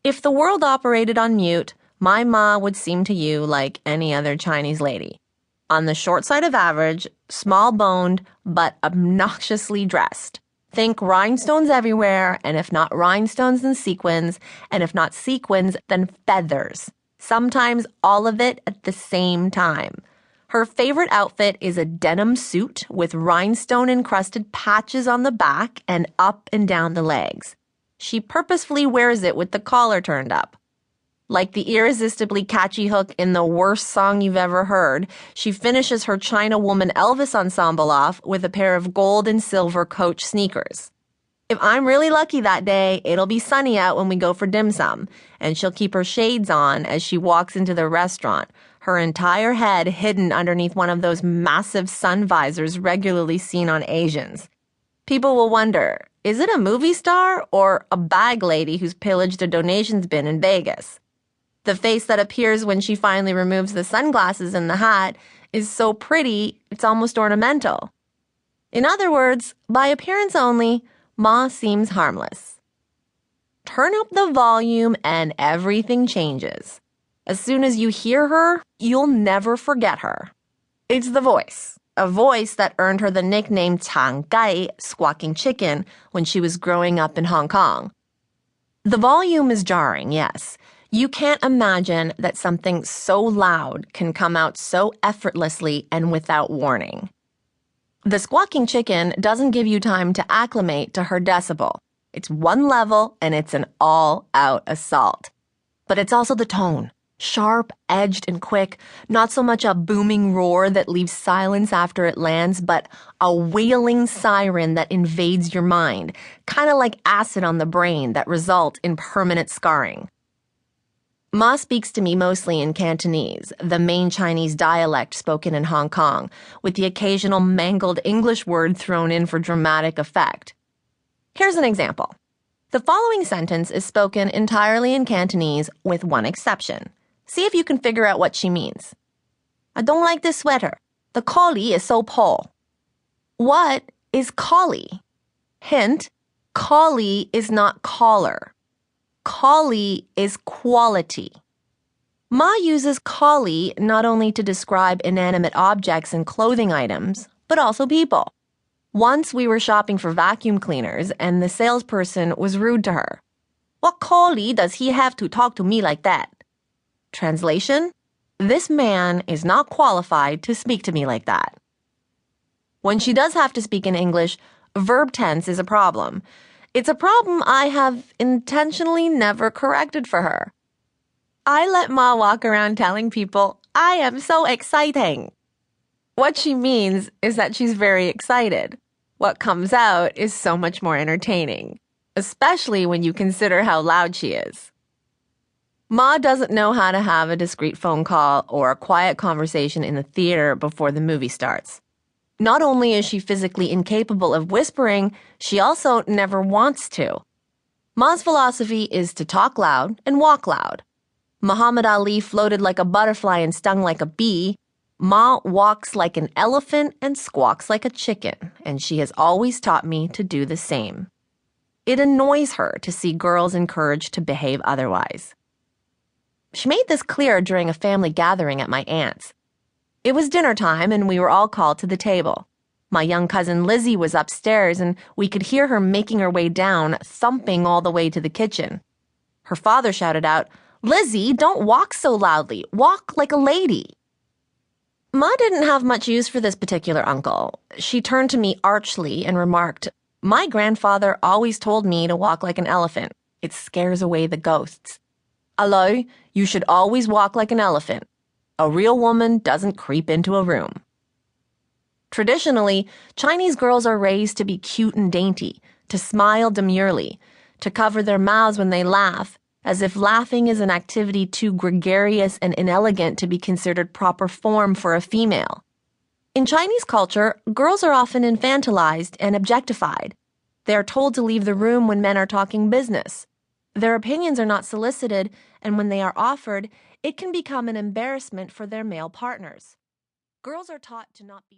If the world operated on mute, my ma would seem to you like any other Chinese lady. On the short side of average, small-boned, but obnoxiously dressed. Think rhinestones everywhere, and if not rhinestones, then sequins, and if not sequins, then feathers. Sometimes all of it at the same time. Her favorite outfit is a denim suit with rhinestone-encrusted patches on the back and up and down the legs. She purposefully wears it with the collar turned up. Like the irresistibly catchy hook in the worst song you've ever heard, she finishes her China Woman Elvis ensemble off with a pair of gold and silver Coach sneakers. If I'm really lucky that day, it'll be sunny out when we go for dim sum, and she'll keep her shades on as she walks into the restaurant, her entire head hidden underneath one of those massive sun visors regularly seen on Asians. People will wonder, is it a movie star or a bag lady who's pillaged a donations bin in Vegas? The face that appears when she finally removes the sunglasses and the hat is so pretty, it's almost ornamental. In other words, by appearance only, Ma seems harmless. Turn up the volume and everything changes. As soon as you hear her, you'll never forget her. It's the voice. A voice that earned her the nickname Chang Gai, Squawking Chicken, when she was growing up in Hong Kong. The volume is jarring, yes. You can't imagine that something so loud can come out so effortlessly and without warning. The Squawking Chicken doesn't give you time to acclimate to her decibel. It's one level and it's an all-out assault. But it's also the tone. Sharp, edged, and quick, not so much a booming roar that leaves silence after it lands, but a wailing siren that invades your mind, kind of like acid on the brain that result in permanent scarring. Ma speaks to me mostly in Cantonese, the main Chinese dialect spoken in Hong Kong, with the occasional mangled English word thrown in for dramatic effect. Here's an example. The following sentence is spoken entirely in Cantonese with one exception. See if you can figure out what she means. I don't like this sweater. The collie is so pale. What is collie? Hint, collie is not collar. Collie is quality. Ma uses collie not only to describe inanimate objects and clothing items, but also people. Once we were shopping for vacuum cleaners and the salesperson was rude to her. What collie does he have to talk to me like that? Translation, this man is not qualified to speak to me like that. When she does have to speak in English, verb tense is a problem. It's a problem I have intentionally never corrected for her. I let Ma walk around telling people, I am so exciting. What she means is that she's very excited. What comes out is so much more entertaining, especially when you consider how loud she is. Ma doesn't know how to have a discreet phone call or a quiet conversation in the theater before the movie starts. Not only is she physically incapable of whispering, she also never wants to. Ma's philosophy is to talk loud and walk loud. Muhammad Ali floated like a butterfly and stung like a bee. Ma walks like an elephant and squawks like a chicken, and she has always taught me to do the same. It annoys her to see girls encouraged to behave otherwise. She made this clear during a family gathering at my aunt's. It was dinner time and we were all called to the table. My young cousin Lizzie was upstairs and we could hear her making her way down, thumping all the way to the kitchen. Her father shouted out, "Lizzie, don't walk so loudly. Walk like a lady." Ma didn't have much use for this particular uncle. She turned to me archly and remarked, "My grandfather always told me to walk like an elephant. It scares away the ghosts. Hello, you should always walk like an elephant. A real woman doesn't creep into a room." Traditionally, Chinese girls are raised to be cute and dainty, to smile demurely, to cover their mouths when they laugh, as if laughing is an activity too gregarious and inelegant to be considered proper form for a female. In Chinese culture, girls are often infantilized and objectified. They are told to leave the room when men are talking business. Their opinions are not solicited, and when they are offered, it can become an embarrassment for their male partners. Girls are taught to not be